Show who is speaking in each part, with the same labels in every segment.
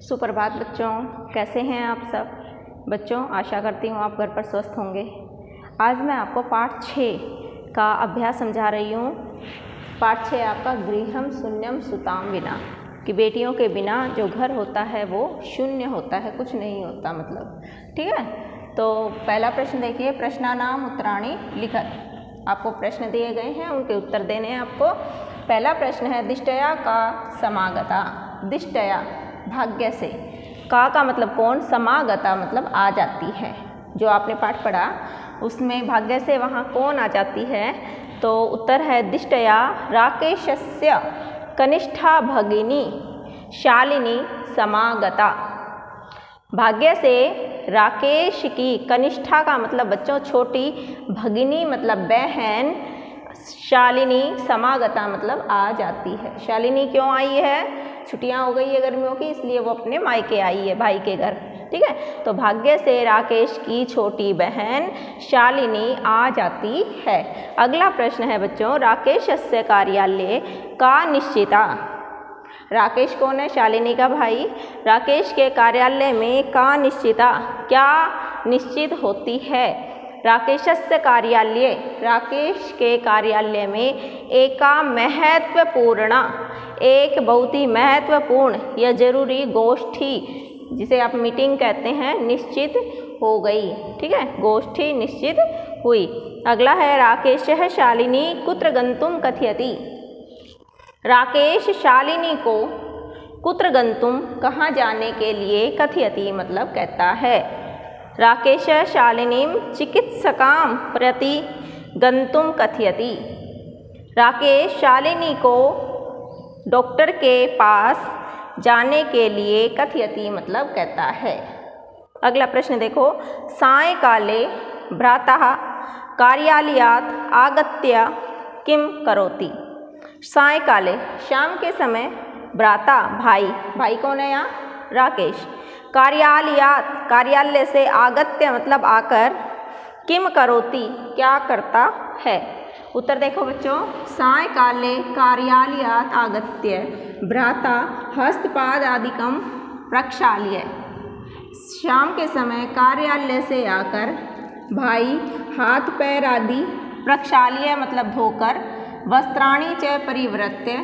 Speaker 1: सुप्रभात बच्चों, कैसे हैं आप सब बच्चों। आशा करती हूँ आप घर पर स्वस्थ होंगे। आज मैं आपको पाठ 6 का अभ्यास समझा रही हूँ। पाठ 6 आपका गृहम शून्यम सुताम विना, कि बेटियों के बिना जो घर होता है वो शून्य होता है, कुछ नहीं होता मतलब। ठीक है, तो पहला प्रश्न देखिए, प्रश्नानाम उत्तराणि लिखत। आपको प्रश्न दिए गए हैं, उनके उत्तर देने हैं आपको। पहला प्रश्न है दिष्टया का समागता। दिष्टया भाग्य से, का मतलब कौन, समागता मतलब आ जाती है। जो आपने पाठ पढ़ा उसमें भाग्य से वहाँ कौन आ जाती है, तो उत्तर है दिष्टया राकेशस्य कनिष्ठा भगिनी शालिनी समागता। भाग्य से राकेश की कनिष्ठा का मतलब बच्चों छोटी, भगिनी मतलब बहन, शालिनी समागता मतलब आ जाती है। शालिनी क्यों आई है, छुट्टियां हो गई है गर्मियों की, इसलिए वो अपने मायके आई है, भाई के घर। ठीक है, तो भाग्य से राकेश की छोटी बहन शालिनी आ जाती है। अगला प्रश्न है बच्चों, राकेशस्य कार्यालय का निश्चिता। राकेश कौन है, शालिनी का भाई। राकेश के कार्यालय में का निश्चिता क्या निश्चित होती है। राकेशस्य कार्यालय, राकेश के कार्यालय में एका महत्वपूर्ण, एक बहुत ही महत्वपूर्ण या जरूरी गोष्ठी, जिसे आप मीटिंग कहते हैं, निश्चित हो गई। ठीक है, गोष्ठी निश्चित हुई। अगला है राकेशः शालिनी कुत्र गंतुम कथयति। राकेश शालिनी को कुत्र गंतुम कहाँ जाने के लिए कथयति मतलब कहता है। राकेश शालिनीं चिकित्सकां प्रति गंतुम कथयति। राकेश शालिनी को डॉक्टर के पास जाने के लिए कथयति मतलब कहता है। अगला प्रश्न देखो, सायंकाले भ्राता कार्यालयात् आगत्य किम करोति। सायंकाले शाम के समय भ्राता भाई, भाई कौन है यहाँ, राकेश, कार्यालयात् कार्यालय से आगत्य मतलब आकर, किम करोति क्या करता है। उत्तर देखो बच्चों, सायंकाले कार्यालयात् आगत्य भ्राता हस्तपाद आदिकम प्रक्षाल्य। शाम के समय कार्यालय से आकर भाई हाथ पैर आदि, प्रक्षाल्य मतलब धोकर, वस्त्राणि च परिवृत्य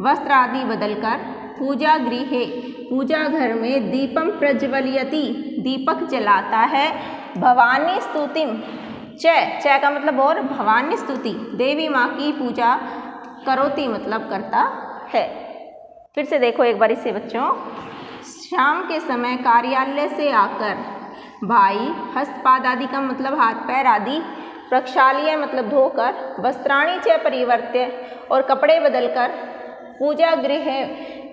Speaker 1: वस्त्र आदि बदलकर, पूजा गृहे पूजा घर में दीपम प्रज्वलयति दीपक जलाता है, भवानी स्तुतिम च का मतलब और, भवानी स्तुति देवी माँ की पूजा करोति मतलब करता है। फिर से देखो एक बार इसे बच्चों, शाम के समय कार्यालय से आकर भाई हस्तपाद आदि का मतलब हाथ पैर आदि, प्रक्षाल्य मतलब धोकर, वस्त्राणि च परिवर्त्य और कपड़े बदलकर, पूजा गृह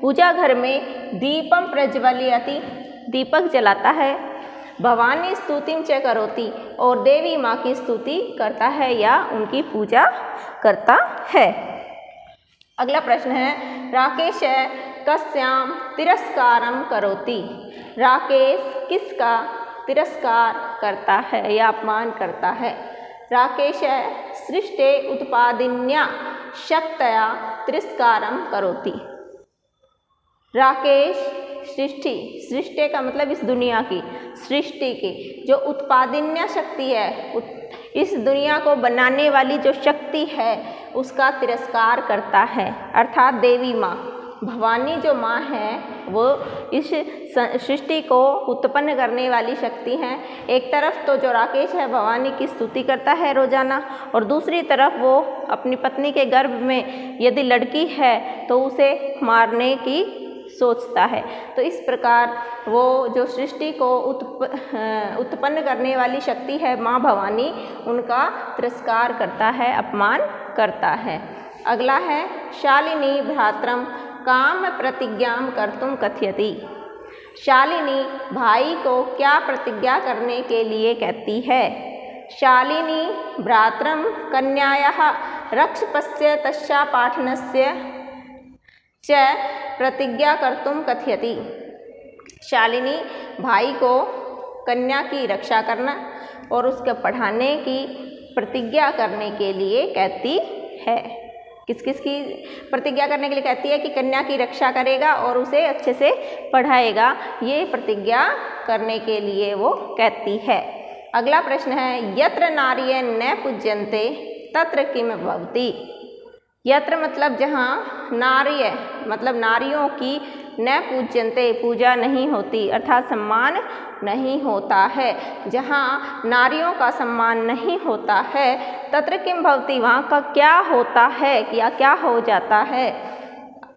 Speaker 1: पूजा घर में दीपम प्रज्वलयति दीपक जलाता है, भवानी स्तुतिम च करोति और देवी माँ की स्तुति करता है या उनकी पूजा करता है। अगला प्रश्न है, राकेश कस्याम तिरस्कारम करोति। राकेश किसका तिरस्कार करता है या अपमान करता है। राकेश सृष्टे उत्पादिन्या शक्तया तिरस्कारम करोति। राकेश सृष्टि, सृष्टि का मतलब इस दुनिया की, सृष्टि की जो उत्पादिन्य शक्ति है, इस दुनिया को बनाने वाली जो शक्ति है उसका तिरस्कार करता है, अर्थात देवी माँ भवानी जो माँ है वो इस सृष्टि को उत्पन्न करने वाली शक्ति हैं। एक तरफ तो जो राकेश है भवानी की स्तुति करता है रोजाना, और दूसरी तरफ वो अपनी पत्नी के गर्भ में यदि लड़की है तो उसे मारने की सोचता है। तो इस प्रकार वो जो सृष्टि को उत्पन्न करने वाली शक्ति है माँ भवानी, उनका तिरस्कार करता है, अपमान करता है। अगला है, शालिनी भ्रातरम काम प्रतिज्ञाम कर्तुम कथयति। शालिनी भाई को क्या प्रतिज्ञा करने के लिए कहती है। शालिनी भ्रातरम कन्यायाः रक्षपस्य तस्या पाठनस्य च प्रतिज्ञा कर्तुम कथयति। शालिनी भाई को कन्या की रक्षा करना और उसके पढ़ाने की प्रतिज्ञा करने के लिए कहती है। किस किस की प्रतिज्ञा करने के लिए कहती है कि कन्या की रक्षा करेगा और उसे अच्छे से पढ़ाएगा, ये प्रतिज्ञा करने के लिए वो कहती है। अगला प्रश्न है यत्र नार्यः न पूज्यन्ते तत्र किम भवति। यत्र मतलब जहाँ, नार्य मतलब नारियों की, न पूज्यन्ते पूजा नहीं होती अर्थात सम्मान नहीं होता है, जहाँ नारियों का सम्मान नहीं होता है, तत्र किम भवति वहाँ का क्या होता है या क्या हो जाता है।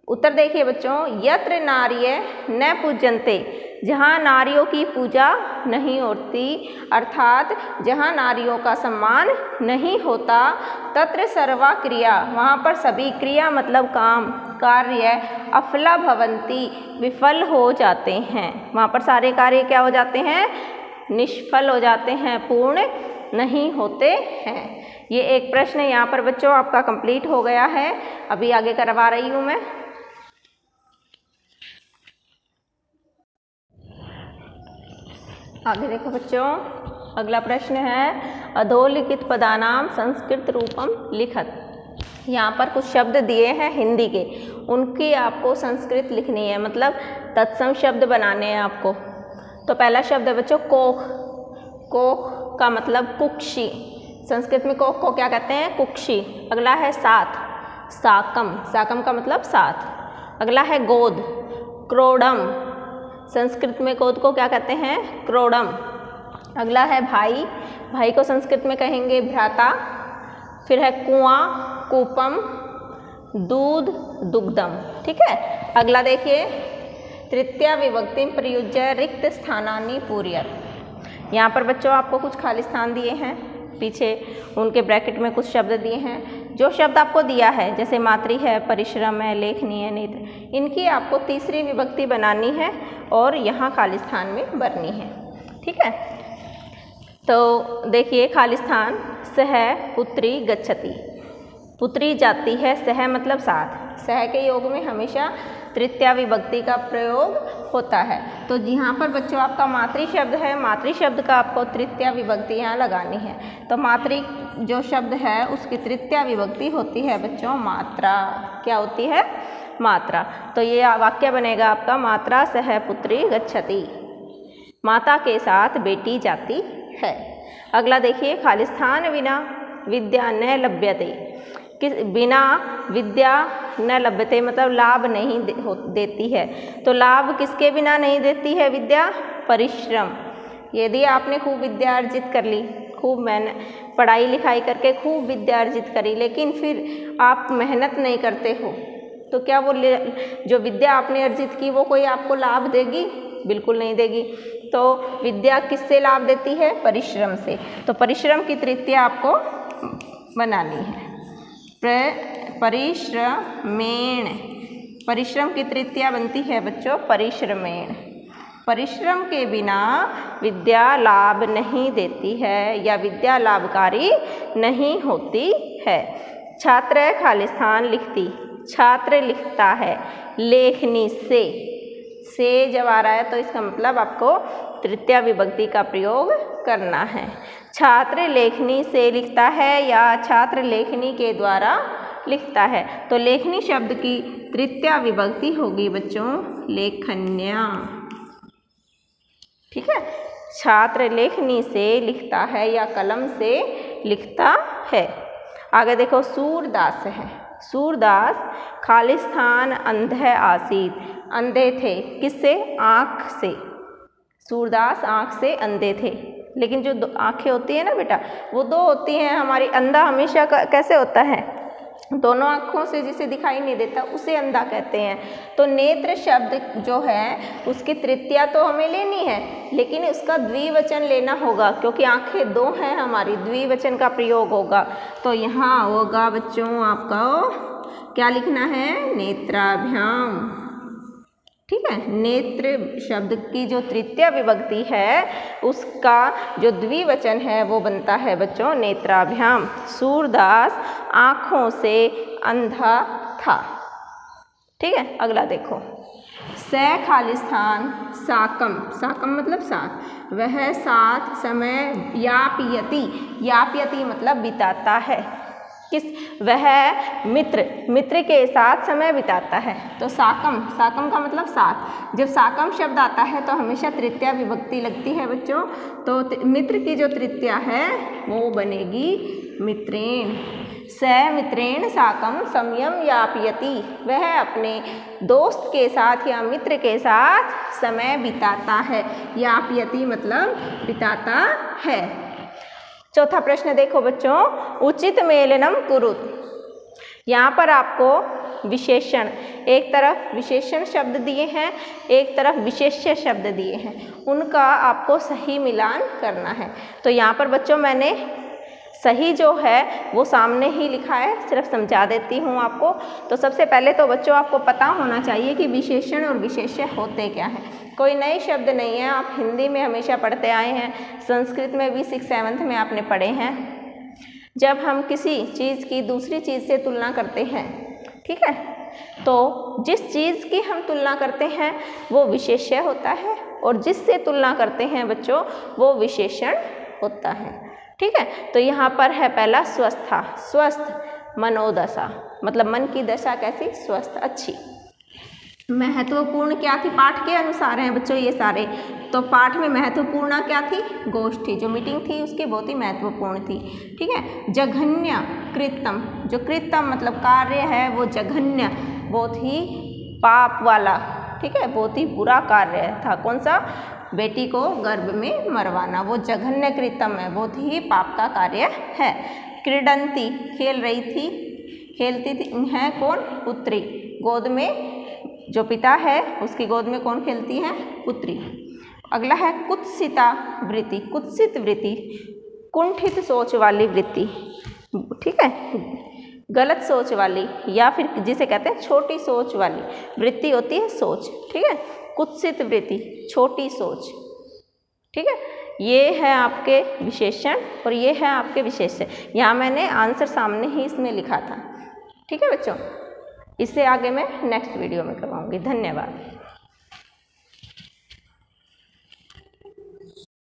Speaker 1: उत्तर देखिए बच्चों, यत्र नार्यः न पूज्यन्ते, जहाँ नारियों की पूजा नहीं होती अर्थात जहाँ नारियों का सम्मान नहीं होता, तत्र सर्वा क्रिया वहाँ पर सभी क्रिया मतलब काम कार्य अफला भवन्ति विफल हो जाते हैं। वहाँ पर सारे कार्य क्या हो जाते हैं, निष्फल हो जाते हैं, पूर्ण नहीं होते हैं। ये एक प्रश्न यहाँ पर बच्चों आपका कंप्लीट हो गया है, अभी आगे करवा रही हूँ मैं। आगे देखो बच्चों, अगला प्रश्न है अधोलिखित पदानाम संस्कृत रूपम लिखत। यहाँ पर कुछ शब्द दिए हैं हिंदी के, उनकी आपको संस्कृत लिखनी है, मतलब तत्सम शब्द बनाने हैं आपको। तो पहला शब्द है बच्चों कोख। कोख का मतलब कुक्षी, संस्कृत में कोख को क्या कहते हैं, कुक्षी। अगला है साथ, साकम, साकम का मतलब साथ। अगला है गोद, क्रोडम, संस्कृत में गोद को क्या कहते हैं, क्रोडम। अगला है भाई, भाई को संस्कृत में कहेंगे भ्राता। फिर है कुआं, कूपम, दूध, दुग्धम। ठीक है। अगला देखिए, तृतीया विभक्ति प्रयुज्य रिक्त स्थानानि पूरयत। यहाँ पर बच्चों आपको कुछ खाली स्थान दिए हैं, पीछे उनके ब्रैकेट में कुछ शब्द दिए हैं। जो शब्द आपको दिया है जैसे मातृ है, परिश्रम है, लेखनी है, नेत्र, इनकी आपको तीसरी विभक्ति बनानी है और यहाँ खाली स्थान में भरनी है। ठीक है। तो देखिए खाली स्थान, सह पुत्री गच्छति, पुत्री जाती है, सह मतलब साथ, सह के योग में हमेशा तृतीया विभक्ति का प्रयोग होता है। तो यहाँ पर बच्चों आपका मातृ शब्द है, मातृ शब्द का आपको तृतीया विभक्ति यहाँ लगानी है। तो मातृ जो शब्द है उसकी तृतीया विभक्ति होती है बच्चों मात्रा। क्या होती है, मात्रा। तो ये वाक्य बनेगा आपका मात्रा सह पुत्री गच्छति, माता के साथ बेटी जाती है। अगला देखिए, खाली स्थान विना विद्या न लभ्यते, किस बिना विद्या न लभ्यते मतलब लाभ नहीं देती है। तो लाभ किसके बिना नहीं देती है विद्या, परिश्रम। यदि आपने खूब विद्या अर्जित कर ली, खूब मेहनत पढ़ाई लिखाई करके खूब विद्या अर्जित करी, लेकिन फिर आप मेहनत नहीं करते हो, तो क्या वो जो विद्या आपने अर्जित की वो कोई आपको लाभ देगी, बिल्कुल नहीं देगी। तो विद्या किससे लाभ देती है, परिश्रम से। तो परिश्रम की तृतीया आपको बनानी है, परिश्रमेण। परिश्रम की तृतीया बनती है बच्चों परिश्रमेण। परिश्रम के बिना विद्या लाभ नहीं देती है या विद्या लाभकारी नहीं होती है। छात्र खाली स्थान लिखती, छात्र लिखता है, लेखनी से जब आ रहा है तो इसका मतलब आपको तृतीया विभक्ति का प्रयोग करना है। छात्र लेखनी से लिखता है या छात्र लेखनी के द्वारा लिखता है। तो लेखनी शब्द की तृतीया विभक्ति होगी बच्चों लेखन्या। ठीक है। छात्र लेखनी से लिखता है या कलम से लिखता है। आगे देखो, सूरदास है। सूरदास खाली स्थान अंध आसीत, अंधे थे, किससे, आँख से। सूरदास आँख से अंधे थे, लेकिन जो आँखें होती है ना बेटा, वो दो होती हैं हमारी। अंधा हमेशा कैसे होता है, दोनों आँखों से जिसे दिखाई नहीं देता उसे अंधा कहते हैं। तो नेत्र शब्द जो है उसकी तृतीया तो हमें लेनी है, लेकिन उसका द्विवचन लेना होगा, क्योंकि आँखें दो हैं हमारी, द्विवचन का प्रयोग होगा। तो यहाँ होगा बच्चों आपका क्या लिखना है, नेत्राभ्याम। ठीक है। नेत्र शब्द की जो तृतीया विभक्ति है उसका जो द्विवचन है वो बनता है बच्चों नेत्राभ्याम। सूरदास आँखों से अंधा था। ठीक है। अगला देखो, स खाली स्थान साकम, साकम मतलब साथ, वह साथ समय यापयति, यापयति मतलब बिताता है। किस, वह मित्र के साथ समय बिताता है। तो साकम का मतलब साथ। जब साकम शब्द आता है तो हमेशा तृतीया विभक्ति लगती है बच्चों। तो मित्र की जो तृतीया है वो बनेगी मित्रेण। स मित्रेण साकम समयम यापयति, वह अपने दोस्त के साथ या मित्र के साथ समय बिताता है। यापयति मतलब बिताता है। चौथा प्रश्न देखो बच्चों, उचित मेलनम कुरुत। यहाँ पर आपको विशेषण, एक तरफ विशेषण शब्द दिए हैं, एक तरफ विशेष्य शब्द दिए हैं, उनका आपको सही मिलान करना है। तो यहाँ पर बच्चों मैंने सही जो है वो सामने ही लिखा है, सिर्फ समझा देती हूँ आपको। तो सबसे पहले तो बच्चों आपको पता होना चाहिए कि विशेषण और विशेष्य होते क्या हैं। कोई नए शब्द नहीं है, आप हिंदी में हमेशा पढ़ते आए हैं, संस्कृत में भी 6th-7th में आपने पढ़े हैं। जब हम किसी चीज़ की दूसरी चीज़ से तुलना करते हैं, ठीक है, तो जिस चीज़ की हम तुलना करते हैं वो विशेष्य होता है और जिससे तुलना करते हैं बच्चों वो विशेषण होता है। ठीक है, तो यहाँ पर है पहला स्वस्था। स्वस्थ मनोदशा मतलब मन की दशा कैसी, स्वस्थ, अच्छी। महत्वपूर्ण क्या थी, पाठ के अनुसार हैं बच्चों ये सारे। तो पाठ में महत्वपूर्ण क्या थी, गोष्ठी, जो मीटिंग थी उसकी बहुत ही महत्वपूर्ण थी। ठीक है, जघन्य कृत्यम, जो कृत्यम मतलब कार्य है वो जघन्य, बहुत ही पाप वाला, ठीक है, बहुत ही बुरा कार्य था। कौन सा, बेटी को गर्भ में मरवाना, वो जघन्य कृत्यम है, बहुत ही पाप का कार्य है। क्रीडंती खेल रही थी, खेलती थी है कौन, पुत्री, गोद में जो पिता है उसकी गोद में कौन खेलती है, पुत्री। अगला है कुत्सिता वृत्ति, कुत्सित वृत्ति, कुंठित सोच वाली वृत्ति, ठीक है, गलत सोच वाली या फिर जिसे कहते हैं छोटी सोच वाली वृत्ति होती है, सोच। ठीक है, कुत्सित वृत्ति, छोटी सोच। ठीक है, ये है आपके विशेषण और ये है आपके विशेष्य। यहाँ मैंने आंसर सामने ही इसमें लिखा था। ठीक है बच्चों, इससे आगे मैं नेक्स्ट वीडियो में करवाऊँगी। धन्यवाद।